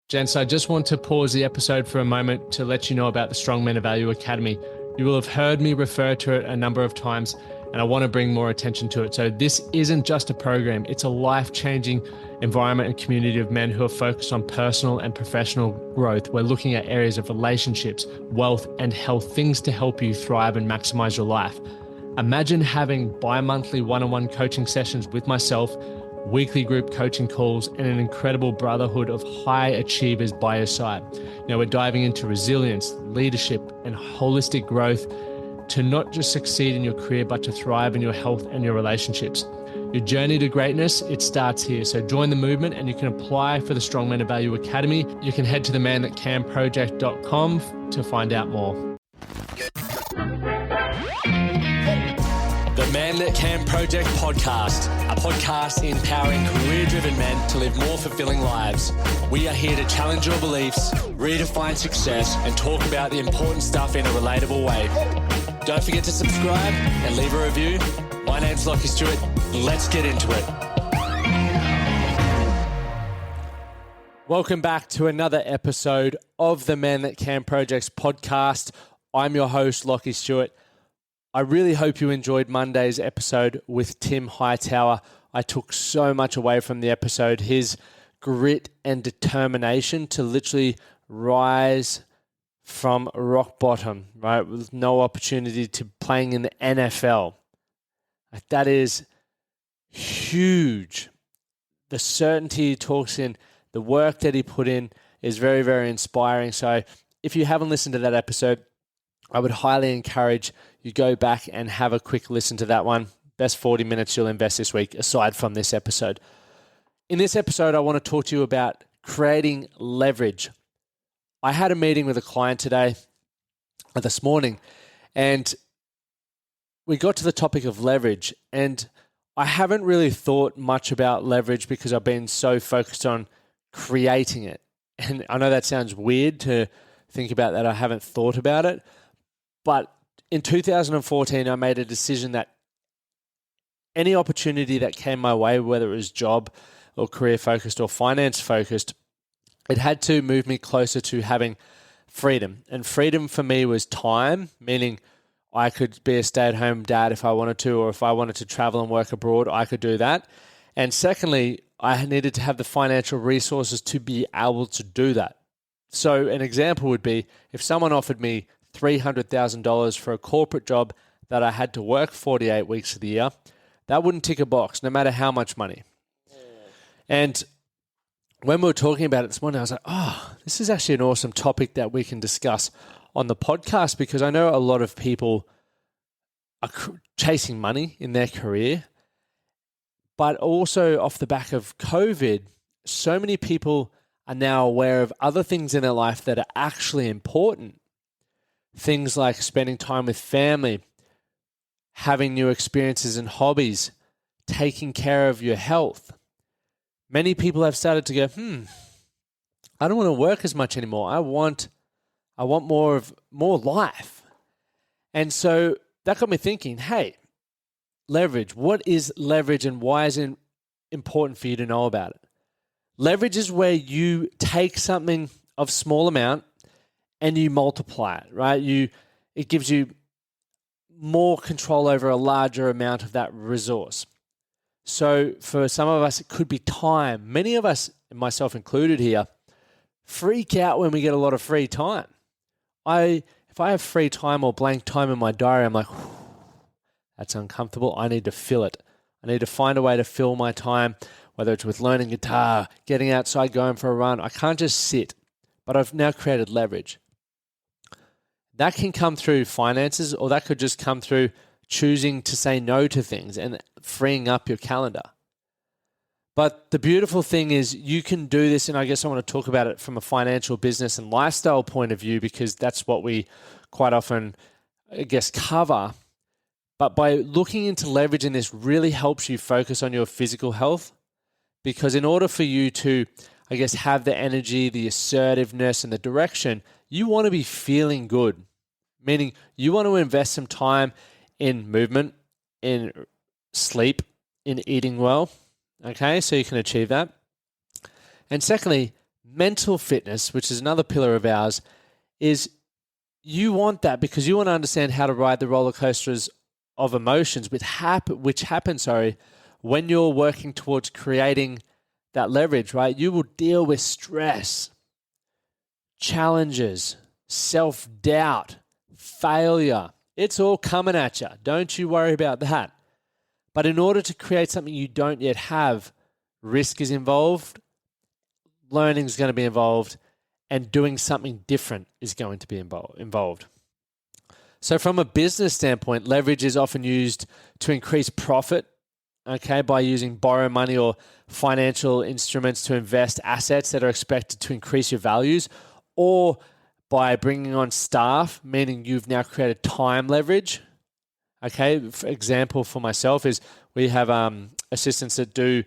Gents, I just want to pause the episode for a moment to let you know about the Strong Men of Value Academy. You will have heard me refer to it a number of times, and I want to bring more attention to it. So this isn't just a program, it's a life-changing environment and community of men who are focused on personal and professional growth. We're looking at areas of relationships, wealth, and health, things to help you thrive and maximize your life. Imagine having bi-monthly one-on-one coaching sessions with myself, weekly group coaching calls, and an incredible brotherhood of high achievers by your side. Now we're diving into resilience, leadership, and holistic growth to not just succeed in your career, but to thrive in your health and your relationships. Your journey to greatness, it starts here. So join the movement and you can apply for the Strong Men of Value Academy. You can head to themanthatcanproject.com to find out more. The Man That Can Project podcast, a podcast empowering career-driven men to live more fulfilling lives. We are here to challenge your beliefs, redefine success, and talk about the important stuff in a relatable way. Don't forget to subscribe and leave a review. My name's Lachlan Stuart. Let's get into it. Welcome back to another episode of the Man That Can Project's podcast. I'm your host, Lachlan Stuart. I really hope you enjoyed Monday's episode with Tim Hightower. I took so much away from the episode. His grit and determination to literally rise from rock bottom, right, with no opportunity to playing in the NFL. That is huge. The certainty he talks in, the work that he put in is very, very inspiring. So if you haven't listened to that episode, I would highly encourage you go back and have a quick listen to that one. Best 40 minutes you'll invest this week, aside from this episode. In this episode, I want to talk to you about creating leverage. I had a meeting with a client this morning, and we got to the topic of leverage. And I haven't really thought much about leverage because I've been so focused on creating it. And I know that sounds weird to think about that. I haven't thought about it. But in 2014, I made a decision that any opportunity that came my way, whether it was job or career-focused or finance-focused, it had to move me closer to having freedom. And freedom for me was time, meaning I could be a stay-at-home dad if I wanted to, or if I wanted to travel and work abroad, I could do that. And secondly, I needed to have the financial resources to be able to do that. So an example would be if someone offered me $300,000 for a corporate job that I had to work 48 weeks of the year, that wouldn't tick a box, no matter how much money. And when we were talking about it this morning, I was like, oh, this is actually an awesome topic that we can discuss on the podcast, because I know a lot of people are chasing money in their career, but also off the back of COVID, so many people are now aware of other things in their life that are actually important. Things like spending time with family, having new experiences and hobbies, taking care of your health. Many people have started to go, I don't want to work as much anymore. I want more life. And so that got me thinking, hey, leverage. What is leverage and why is it important for you to know about it? Leverage is where you take something of small amount and you multiply it, right? It gives you more control over a larger amount of that resource. So for some of us, it could be time. Many of us, myself included here, freak out when we get a lot of free time. If I have free time or blank time in my diary, I'm like, that's uncomfortable. I need to fill it. I need to find a way to fill my time, whether it's with learning guitar, getting outside, going for a run. I can't just sit, but I've now created leverage. That can come through finances, or that could just come through choosing to say no to things and freeing up your calendar. But the beautiful thing is you can do this, and I guess I want to talk about it from a financial, business, and lifestyle point of view, because that's what we quite often, I guess, cover. But by looking into leveraging this really helps you focus on your physical health, because in order for you to, I guess, have the energy, the assertiveness, and the direction, you want to be feeling good. Meaning you want to invest some time in movement, in sleep, in eating well, okay, so you can achieve that. And secondly, Mental fitness, which is another pillar of ours, is you want that because you want to understand how to ride the roller coasters of emotions, which happen, when you're working towards creating that leverage, right? You will deal with stress, challenges, self-doubt, failure. It's all coming at you. Don't you worry about that. But in order to create something you don't yet have, risk is involved, learning is going to be involved, and doing something different is going to be involved. So from a business standpoint, leverage is often used to increase profit, okay, by using borrow money or financial instruments to invest assets that are expected to increase your values, or by bringing on staff, meaning you've now created time leverage. Okay, for example, for myself is we have assistants that do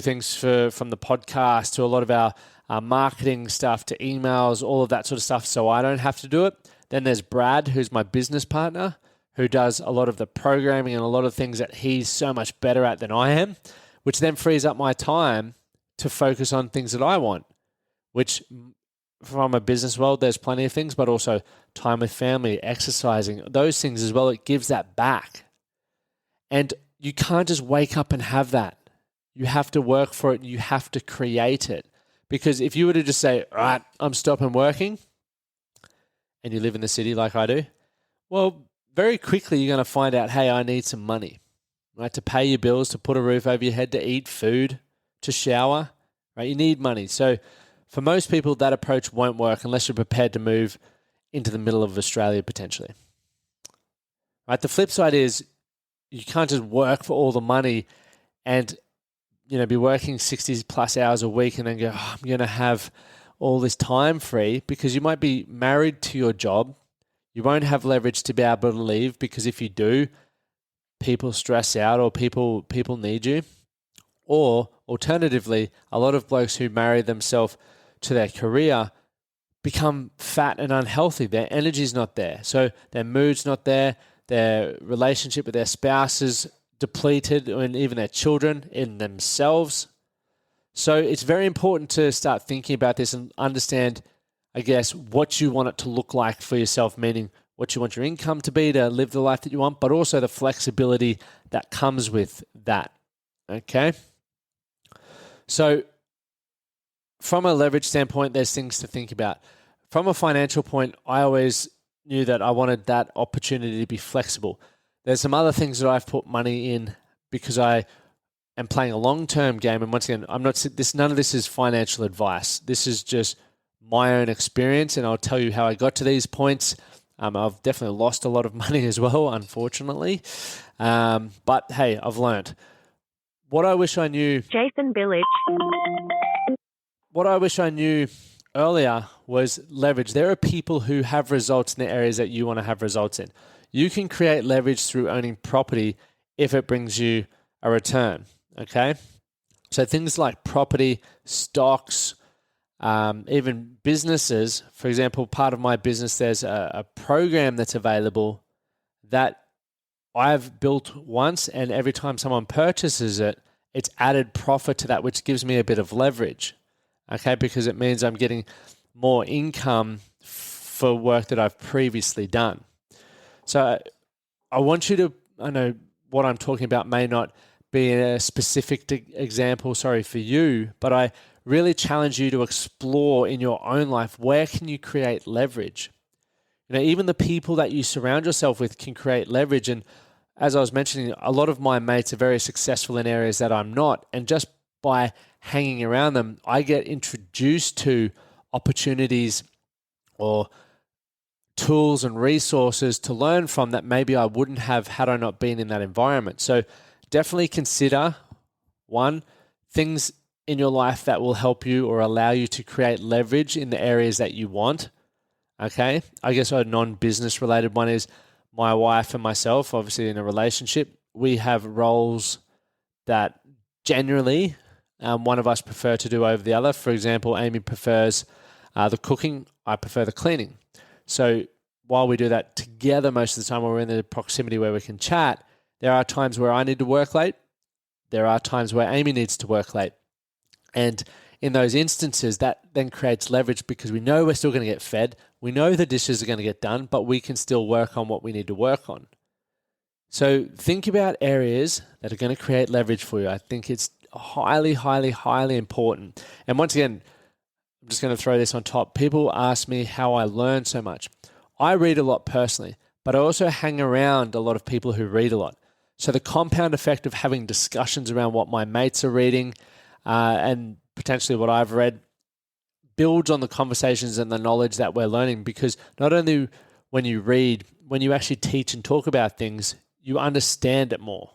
things from the podcast to a lot of our marketing stuff to emails, all of that sort of stuff, so I don't have to do it. Then there's Brad, who's my business partner, who does a lot of the programming and a lot of things that he's so much better at than I am, which then frees up my time to focus on things that I want, which from a business world, there's plenty of things, but also time with family, exercising, those things as well. It gives that back. And you can't just wake up and have that. You have to work for it. You have to create it. Because if you were to just say, all right, I'm stopping working, and you live in the city like I do, well, very quickly you're going to find out, hey, I need some money, right? To pay your bills, to put a roof over your head, to eat food, to shower, right? You need money. So for most people, that approach won't work unless you're prepared to move into the middle of Australia potentially. Right? The flip side is you can't just work for all the money and be working 60 plus hours a week and then go, oh, I'm going to have all this time free, because you might be married to your job. You won't have leverage to be able to leave, because if you do, people stress out or people need you. Or alternatively, a lot of blokes who marry themselves to their career become fat and unhealthy. Their energy's not there. So their mood's not there. Their relationship with their spouse is depleted, and even their children in themselves. So it's very important to start thinking about this and understand, I guess, what you want it to look like for yourself, meaning what you want your income to be to live the life that you want, but also the flexibility that comes with that. Okay? So from a leverage standpoint, there's things to think about. From a financial point, I always knew that I wanted that opportunity to be flexible. There's some other things that I've put money in because I am playing a long-term game. And once again, none of this is financial advice. This is just my own experience, and I'll tell you how I got to these points. I've definitely lost a lot of money as well, unfortunately. But hey, I've learned. What I wish I knew... Jason Village. What I wish I knew earlier was leverage. There are people who have results in the areas that you want to have results in. You can create leverage through owning property if it brings you a return, okay? So things like property, stocks, even businesses. For example, part of my business, there's a program that's available that I've built once, and every time someone purchases it, it's added profit to that, which gives me a bit of leverage, okay? Because it means I'm getting more income for work that I've previously done. So I want you to, I know what I'm talking about may not be a specific example, for you, but I really challenge you to explore in your own life, where can you create leverage? Even the people that you surround yourself with can create leverage. And as I was mentioning, a lot of my mates are very successful in areas that I'm not. And just by hanging around them, I get introduced to opportunities or tools and resources to learn from that maybe I wouldn't have had I not been in that environment. So definitely consider, one, things in your life that will help you or allow you to create leverage in the areas that you want. Okay. I guess a non-business related one is my wife and myself, obviously in a relationship. We have roles that generally one of us prefer to do over the other. For example, Amy prefers the cooking. I prefer the cleaning. So while we do that together most of the time when we're in the proximity where we can chat, there are times where I need to work late. There are times where Amy needs to work late. And in those instances, that then creates leverage because we know we're still going to get fed. We know the dishes are going to get done, but we can still work on what we need to work on. So think about areas that are going to create leverage for you. I think it's highly, highly, highly important. And once again, I'm just going to throw this on top. People ask me how I learn so much. I read a lot personally, but I also hang around a lot of people who read a lot. So the compound effect of having discussions around what my mates are reading and potentially what I've read builds on the conversations and the knowledge that we're learning, because not only when you read, when you actually teach and talk about things, you understand it more.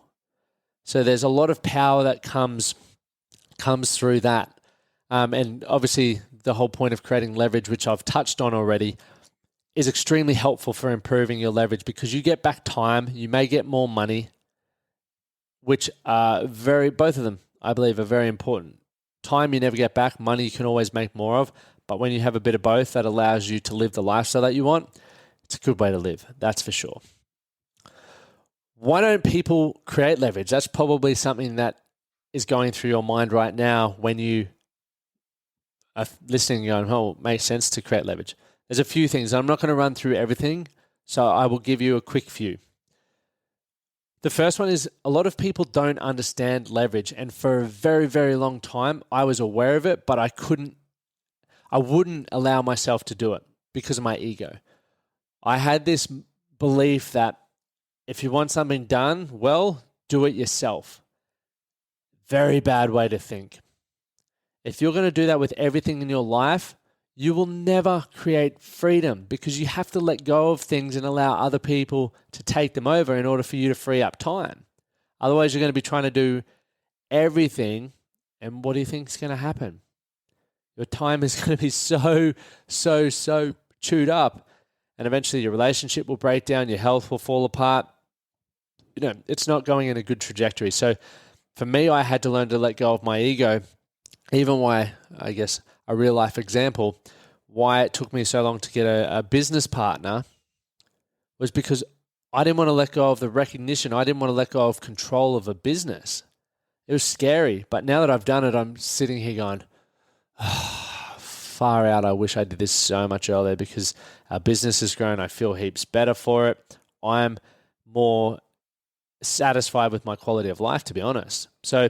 So there's a lot of power that comes through that. And obviously the whole point of creating leverage, which I've touched on already, is extremely helpful for improving your leverage because you get back time, you may get more money, which are both of them, I believe, are very important. Time you never get back, money you can always make more of, but when you have a bit of both, that allows you to live the lifestyle that you want. It's a good way to live, that's for sure. Why don't people create leverage? That's probably something that is going through your mind right now when you are listening and going, oh, it makes sense to create leverage. There's a few things. I'm not going to run through everything, so I will give you a quick few. The first one is a lot of people don't understand leverage, and for a very, very long time, I was aware of it, but I wouldn't allow myself to do it because of my ego. I had this belief that if you want something done, well, do it yourself. Very bad way to think. If you're going to do that with everything in your life, you will never create freedom because you have to let go of things and allow other people to take them over in order for you to free up time. Otherwise, you're going to be trying to do everything, and what do you think is going to happen? Your time is going to be so chewed up, and eventually your relationship will break down, your health will fall apart. It's not going in a good trajectory. So for me, I had to learn to let go of my ego. Even why, I guess, a real life example, why it took me so long to get a business partner was because I didn't want to let go of the recognition. I didn't want to let go of control of a business. It was scary. But now that I've done it, I'm sitting here going, far out. I wish I did this so much earlier because our business has grown. I feel heaps better for it. I'm more satisfied with my quality of life, to be honest. So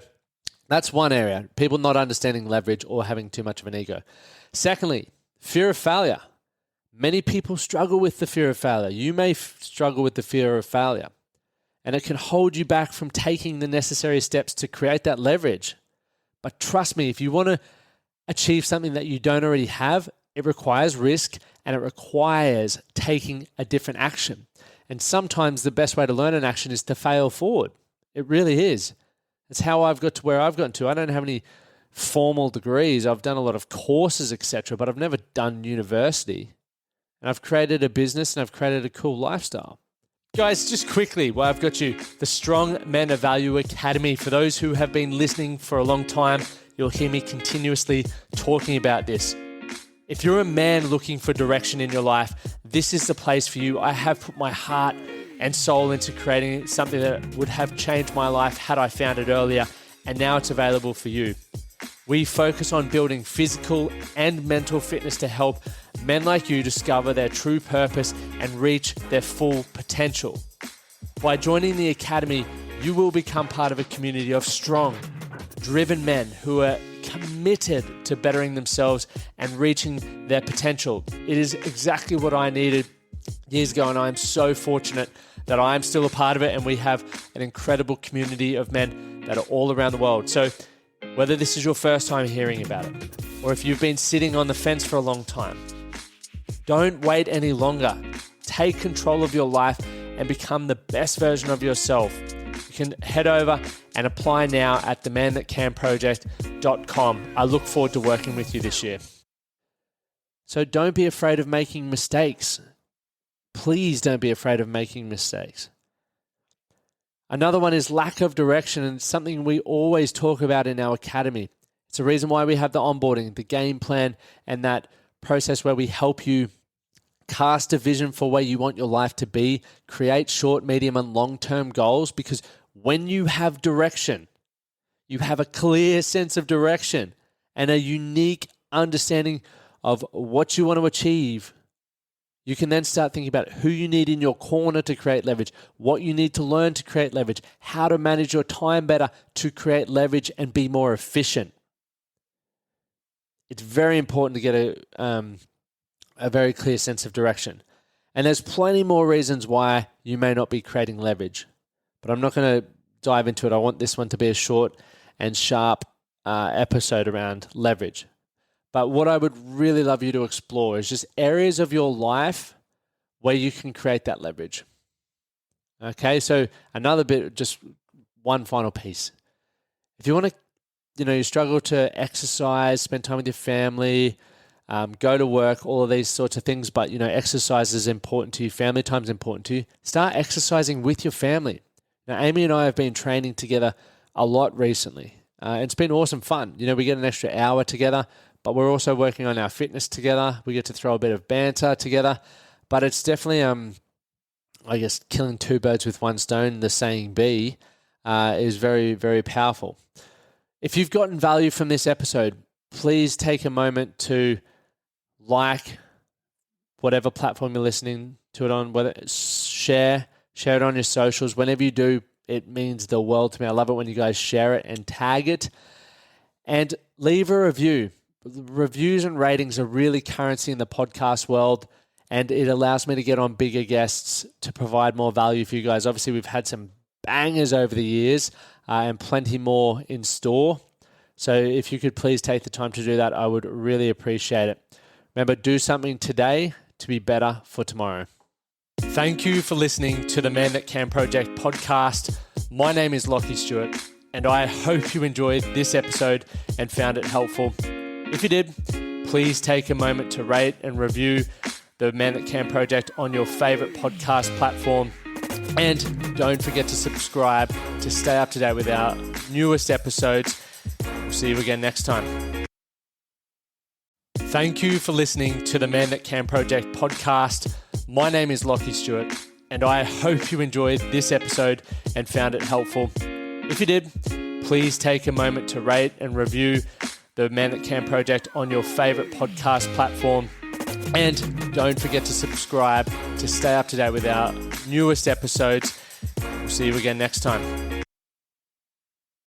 that's one area, people not understanding leverage or having too much of an ego. Secondly, fear of failure. Many people struggle with the fear of failure. You may struggle with the fear of failure, and it can hold you back from taking the necessary steps to create that leverage. But trust me, if you want to achieve something that you don't already have, it requires risk and it requires taking a different action. And sometimes the best way to learn an action is to fail forward. It really is. It's how I've got to where I've gotten to. I don't have any formal degrees. I've done a lot of courses, etc., but I've never done university. And I've created a business and I've created a cool lifestyle. Guys, just quickly, while I've got you, the Strong Men of Value Academy. For those who have been listening for a long time, you'll hear me continuously talking about this. If you're a man looking for direction in your life, this is the place for you. I have put my heart and soul into creating something that would have changed my life had I found it earlier, and now it's available for you. We focus on building physical and mental fitness to help men like you discover their true purpose and reach their full potential. By joining the Academy, you will become part of a community of strong, driven men who are committed to bettering themselves and reaching their potential. It is exactly what I needed years ago, and I am so fortunate that I am still a part of it, and we have an incredible community of men that are all around the world. So whether this is your first time hearing about it, or if you've been sitting on the fence for a long time, don't wait any longer. Take control of your life and become the best version of yourself. You can head over and apply now at themanthatcanproject.com. I look forward to working with you this year. So don't be afraid of making mistakes. Please don't be afraid of making mistakes. Another one is lack of direction, and it's something we always talk about in our academy. It's the reason why we have the onboarding, the game plan, and that process where we help you cast a vision for where you want your life to be, create short, medium, and long-term goals, because when you have direction, you have a clear sense of direction, and a unique understanding of what you want to achieve, you can then start thinking about who you need in your corner to create leverage, what you need to learn to create leverage, how to manage your time better to create leverage and be more efficient. It's very important to get a very clear sense of direction. And there's plenty more reasons why you may not be creating leverage, but I'm not going to dive into it. I want this one to be a short and sharp episode around leverage. But what I would really love you to explore is just areas of your life where you can create that leverage. Okay, so another bit, just one final piece. If you want to, you struggle to exercise, spend time with your family, go to work, all of these sorts of things, but, exercise is important to you, family time is important to you, start exercising with your family. Now, Amy and I have been training together a lot recently. It's been awesome fun. We get an extra hour together, but we're also working on our fitness together. We get to throw a bit of banter together, but it's definitely, I guess, killing two birds with one stone, the saying be, is very, very powerful. If you've gotten value from this episode, please take a moment to like whatever platform you're listening to it on, whether share it on your socials. Whenever you do, it means the world to me. I love it when you guys share it and tag it. And leave a review. Reviews and ratings are really currency in the podcast world, and it allows me to get on bigger guests to provide more value for you guys. Obviously, we've had some bangers over the years and plenty more in store. So if you could please take the time to do that, I would really appreciate it. Remember, do something today to be better for tomorrow. Thank you for listening to the Man That Can Project podcast. My name is Lachlan Stuart, and I hope you enjoyed this episode and found it helpful. If you did, please take a moment to rate and review the Man That Can Project on your favorite podcast platform. And don't forget to subscribe to stay up to date with our newest episodes. We'll see you again next time. Thank you for listening to the Man That Can Project podcast. My name is Lachlan Stuart, and I hope you enjoyed this episode and found it helpful. If you did, please take a moment to rate and review the Man That Can Project on your favorite podcast platform. And don't forget to subscribe to stay up to date with our newest episodes. We'll see you again next time.